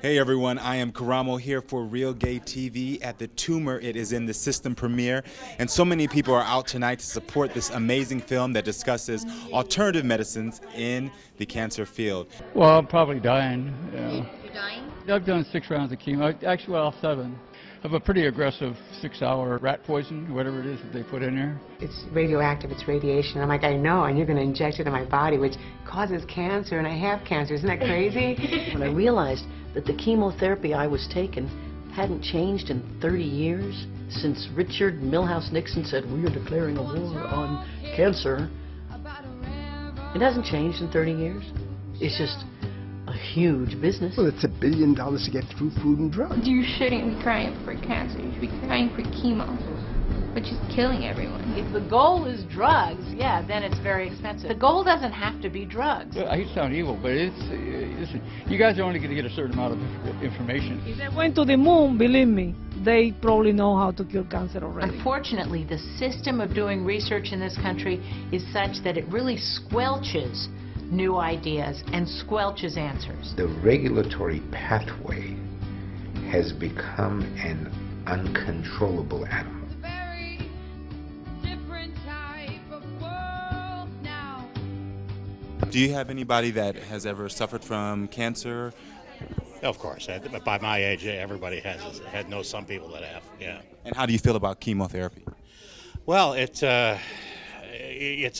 Hey everyone, I am Karamo here for Real Gay TV at the Tumor. It is in the system premiere, and so many people are out tonight to support this amazing film that discusses alternative medicines in the cancer field. Well, I'm probably dying. You're dying? I've done 6 rounds of chemo. Actually, well, 7. I have a pretty aggressive 6-hour rat poison, whatever it is that they put in there. It's radioactive, it's radiation. I'm like, I know, and you're going to inject it in my body, which causes cancer, and I have cancer. Isn't that crazy? When I realized that the chemotherapy I was taking hadn't changed in 30 years, since Richard Milhouse Nixon said, "We are declaring a war on cancer," it hasn't changed in 30 years. It's just a huge business. Well, it's $1 billion to get through food and drugs. You shouldn't be crying for cancer. You should be crying for chemo, which is killing everyone. If the goal is drugs, yeah, then it's very expensive. The goal doesn't have to be drugs. I hate to sound evil, but listen, you guys are only going to get a certain amount of information. If they went to the moon, believe me, they probably know how to cure cancer already. Unfortunately, the system of doing research in this country is such that it really squelches new ideas and squelches answers. The regulatory pathway has become an uncontrollable animal. Do you have anybody that has ever suffered from cancer? Of course. By my age, everybody knows some people that have, yeah. And how do you feel about chemotherapy? Well, it's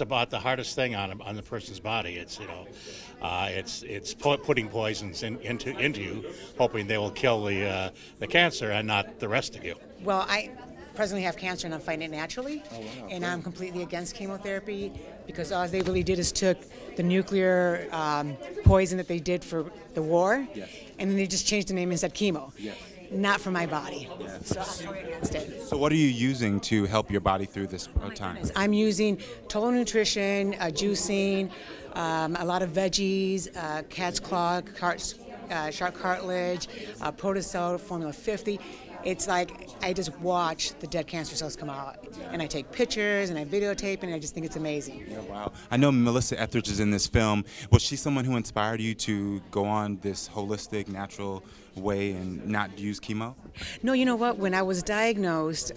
about the hardest thing on the person's body. It's putting poisons into you, hoping they will kill the cancer and not the rest of you. Well, I presently have cancer and I'm fighting it naturally. Oh, wow. And I'm completely against chemotherapy because all they really did is took the nuclear poison that they did for the war, yes, and then they just changed the name and said chemo. Yes. Not for my body. Yes. So I'm totally against it. So what are you using to help your body through this time? I'm using total nutrition, juicing, a lot of veggies, cat's claw, shark cartilage, Protocell, Formula 50. It's like I just watch the dead cancer cells come out, and I take pictures and I videotape it, and I just think it's amazing. Yeah, wow. I know Melissa Etheridge is in this film. Was she someone who inspired you to go on this holistic, natural way and not use chemo? No, you know what? When I was diagnosed,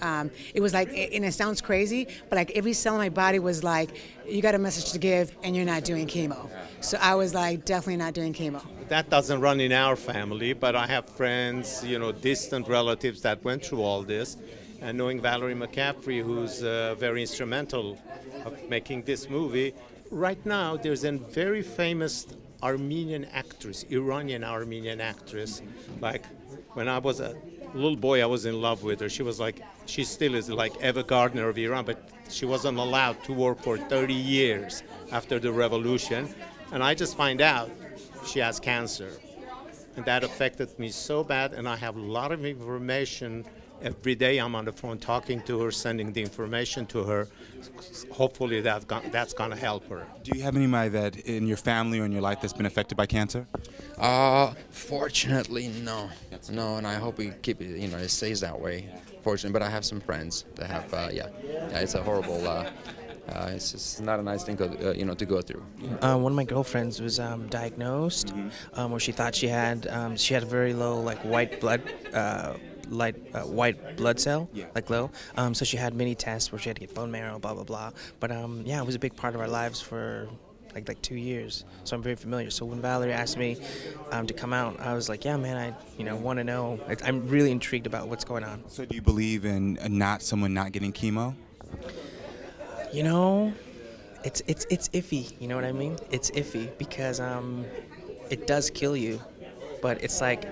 it was like, and it sounds crazy, but like every cell in my body was like, you got a message to give, and you're not doing chemo. So I was like, definitely not doing chemo. That doesn't run in our family, but I have friends, distant relatives that went through all this. And knowing Valerie McCaffrey, who's very instrumental of making this movie, right now there's a very famous Armenian actress, Iranian Armenian actress. Like when I was a little boy, I was in love with her. She still is like Eva Gardner of Iran, but she wasn't allowed to work for 30 years after the revolution. And I just find out she has cancer. And that affected me so bad, and I have a lot of information. Every day I'm on the phone talking to her, sending the information to her. Hopefully that's going to help her. Do you have anybody that in your family or in your life that's been affected by cancer? Fortunately, no. No, and I hope we keep it, it stays that way. Fortunately, but I have some friends that have, it's a horrible, it's just not a nice thing, to go through. One of my girlfriends was diagnosed, where she thought she had a very low, like, white blood cell, like low. So she had many tests where she had to get bone marrow, blah blah blah. But it was a big part of our lives for like 2 years. So I'm very familiar. So when Valerie asked me to come out, I was like, yeah, man, I want to know. I'm really intrigued about what's going on. So do you believe in someone not getting chemo? It's iffy. You know what I mean? It's iffy because it does kill you. But it's like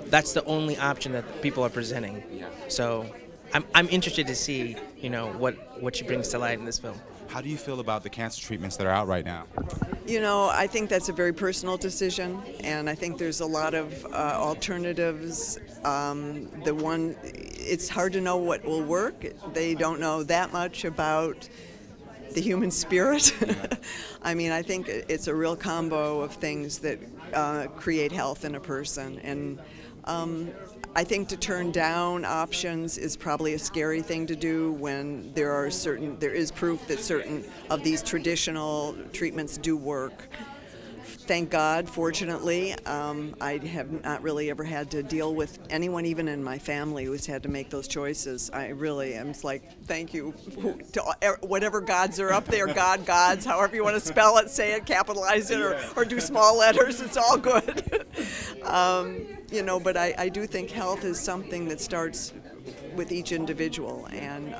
that's the only option that people are presenting. So I'm interested to see what she brings to light in this film. How do you feel about the cancer treatments that are out right now? I think that's a very personal decision, and I think there's a lot of alternatives. It's hard to know what will work. They don't know that much about the human spirit. I mean, I think it's a real combo of things that create health in a person, and I think to turn down options is probably a scary thing to do when there is proof that certain of these traditional treatments do work thank God, fortunately, I have not really ever had to deal with anyone, even in my family, who's had to make those choices. I really am like, thank you to whatever gods are up there, gods, however you want to spell it, say it, capitalize it, or do small letters, it's all good. You know, but I do think health is something that starts with each individual, and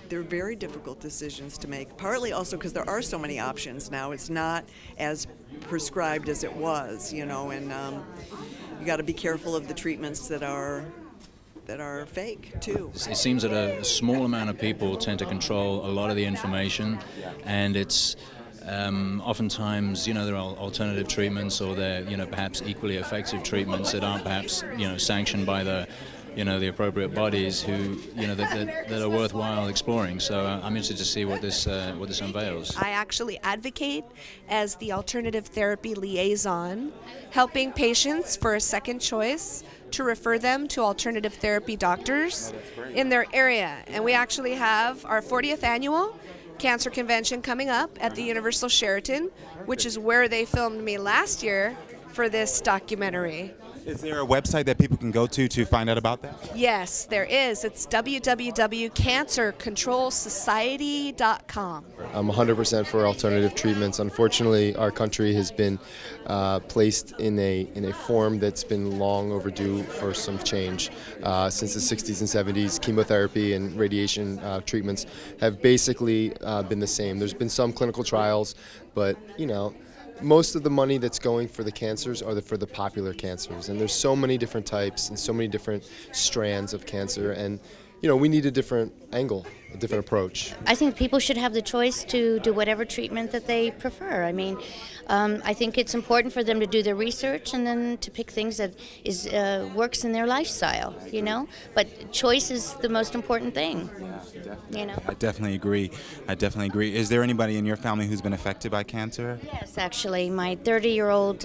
they're very difficult decisions to make, partly also because there are so many options now. It's not as prescribed as it was, you know, and you got to be careful of the treatments that are fake too. It seems that a small amount of people tend to control a lot of the information, and it's oftentimes, you know, there are alternative treatments, or they're, you know, perhaps equally effective treatments that aren't perhaps, you know, sanctioned by the, you know, the appropriate bodies who, you know, that are worthwhile exploring. So I'm interested to see what this unveils. I actually advocate as the alternative therapy liaison, helping patients for a second choice to refer them to alternative therapy doctors in their area. And we actually have our 40th annual cancer convention coming up at the Universal Sheraton, which is where they filmed me last year for this documentary. Is there a website that people can go to find out about that? Yes, there is. It's www.cancercontrolsociety.com. I'm 100% for alternative treatments. Unfortunately, our country has been placed in a form that's been long overdue for some change. Since the 60s and 70s, chemotherapy and radiation treatments have basically been the same. There's been some clinical trials, but, you know, most of the money that's going for the cancers are for the popular cancers, and there's so many different types and so many different strands of cancer, and you know, we need a different angle, a different approach. I think people should have the choice to do whatever treatment that they prefer. I mean, I think it's important for them to do their research and then to pick things that works in their lifestyle, you know? But choice is the most important thing, you know? I definitely agree. Is there anybody in your family who's been affected by cancer? Yes, actually. My 30-year-old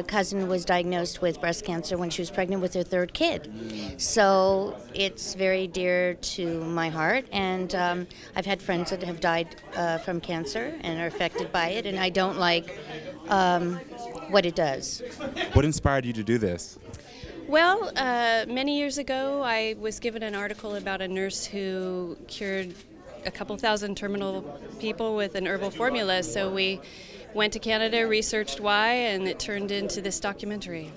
cousin was diagnosed with breast cancer when she was pregnant with her third kid. So it's very dear to my heart, and I've had friends that have died from cancer and are affected by it, and I don't like what it does. What inspired you to do this? Well, many years ago I was given an article about a nurse who cured a couple thousand terminal people with an herbal formula, so we went to Canada, researched why, and it turned into this documentary.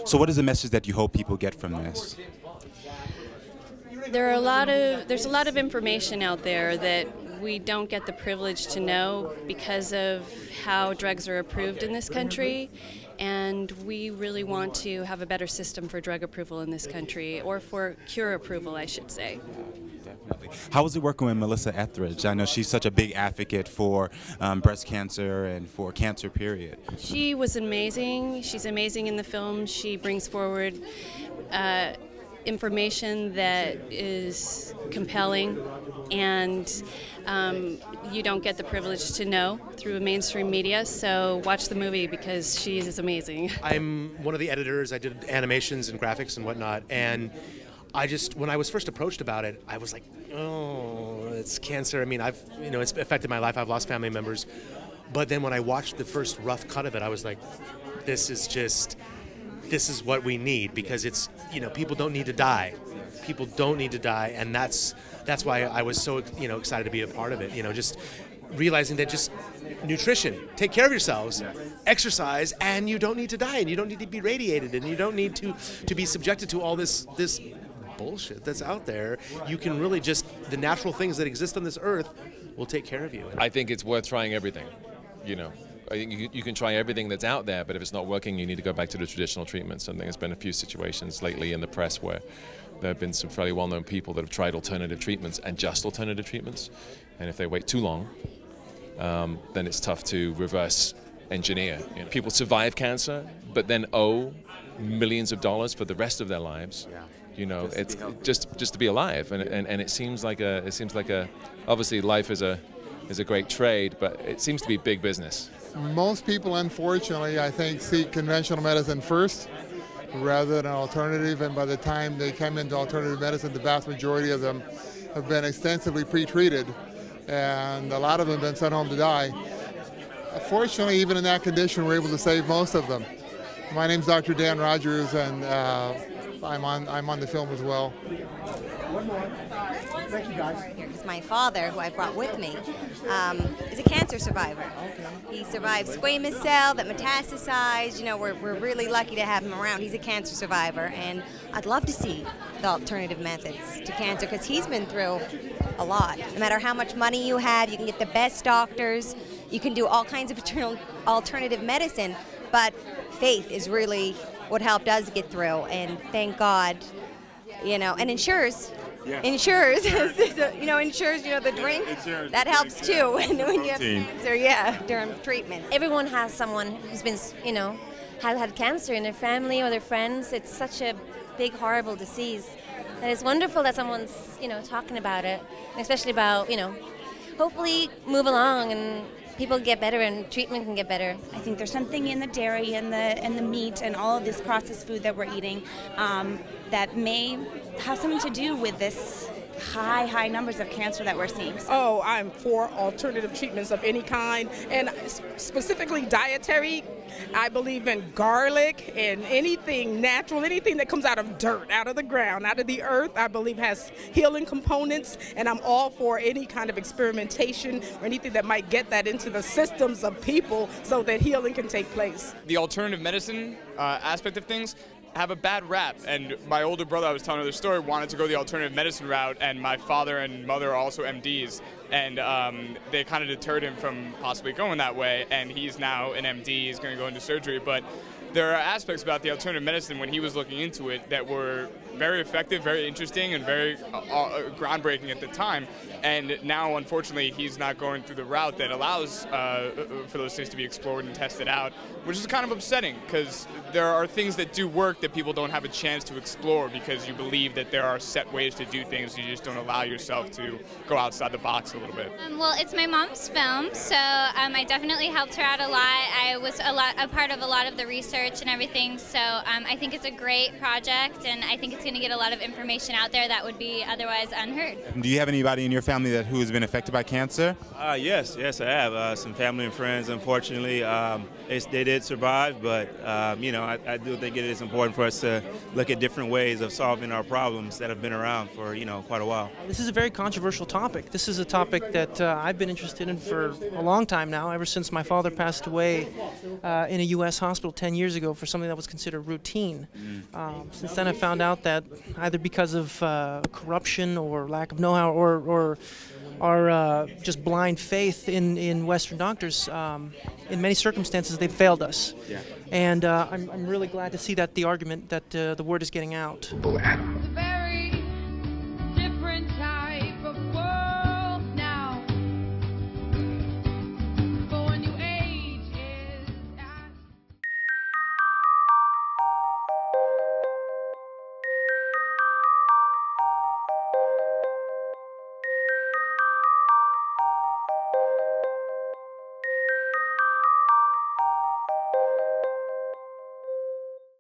So what is the message that you hope people get from this? There's a lot of information out there that we don't get the privilege to know because of how drugs are approved in this country, and we really want to have a better system for drug approval in this country, or for cure approval, I should say. Definitely. How was it working with Melissa Etheridge? I know she's such a big advocate for breast cancer and for cancer, period. She was amazing. She's amazing in the film. She brings forward information that is compelling, and you don't get the privilege to know through mainstream media, so watch the movie because she is amazing. I'm one of the editors. I did animations and graphics and whatnot, and when I was first approached about it, I was like, oh, it's cancer. I mean, it's affected my life. I've lost family members. But then when I watched the first rough cut of it, I was like, this is what we need, because it's, people don't need to die. People don't need to die, and that's why I was so, excited to be a part of it. Just realizing that just nutrition, take care of yourselves, exercise, and you don't need to die, and you don't need to be radiated, and you don't need to be subjected to all this bullshit that's out there. You can really the natural things that exist on this earth will take care of you. I think it's worth trying everything, I think you can try everything that's out there, but if it's not working, you need to go back to the traditional treatments. I think there's been a few situations lately in the press where there have been some fairly well-known people that have tried alternative treatments and just alternative treatments, and if they wait too long, then it's tough to reverse engineer. People survive cancer, but then owe millions of dollars for the rest of their lives. It's just to be alive, and it seems like obviously life is a great trade, but it seems to be big business. Most people, unfortunately, I think, seek conventional medicine first rather than alternative, and by the time they come into alternative medicine, the vast majority of them have been extensively pre-treated, and a lot of them have been sent home to die. Fortunately, even in that condition, we're able to save most of them. My name's Dr. Dan Rogers, and I'm on the film as well. One more. Thank you, guys. Because my father, who I brought with me, is a cancer survivor. He survived squamous cell that metastasized. You know, we're really lucky to have him around. He's a cancer survivor, and I'd love to see the alternative methods to cancer because he's been through a lot. No matter how much money you have, you can get the best doctors, you can do all kinds of alternative medicine, but faith is really what helped us get through, and thank God, you know, and insures, you know, the drink, that helps too when you have cancer, during treatment. Everyone has someone who's been, you know, has had cancer in their family or their friends. It's such a big, horrible disease. And it's wonderful that someone's, you know, talking about it, and especially about, you know, hopefully move along and people get better and treatment can get better. I think there's something in the dairy and the meat and all of this processed food that we're eating that may have something to do with this high numbers of cancer that we're seeing. Oh, I'm for alternative treatments of any kind, and specifically dietary. I believe in garlic and anything natural, anything that comes out of dirt, out of the ground, out of the earth, I believe has healing components, and I'm all for any kind of experimentation or anything that might get that into the systems of people so that healing can take place. The alternative medicine aspect of things have a bad rap, and my older brother, I was telling her the story, wanted to go the alternative medicine route, and my father and mother are also MDs, and they kind of deterred him from possibly going that way, and he's now an MD, he's going to go into surgery, but there are aspects about the alternative medicine when he was looking into it that were very effective, very interesting, and very groundbreaking at the time. And now, unfortunately, he's not going through the route that allows for those things to be explored and tested out, which is kind of upsetting because there are things that do work that people don't have a chance to explore because you believe that there are set ways to do things. You just don't allow yourself to go outside the box a little bit. Well, it's my mom's film, so I definitely helped her out a lot. I was a part of a lot of the research and everything, so I think it's a great project, and I think it's going to get a lot of information out there that would be otherwise unheard. Do you have anybody in your family who has been affected by cancer? Yes, I have. Some family and friends, unfortunately, they did survive, but you know, I do think it is important for us to look at different ways of solving our problems that have been around for, you know, quite a while. This is a very controversial topic. This is a topic that I've been interested in for a long time now, ever since my father passed away in a U.S. hospital 10 years ago for something that was considered routine. Since then I found out that either because of corruption or lack of know-how or just blind faith in Western doctors, in many circumstances they've failed us. And I'm really glad to see that the argument that the word is getting out.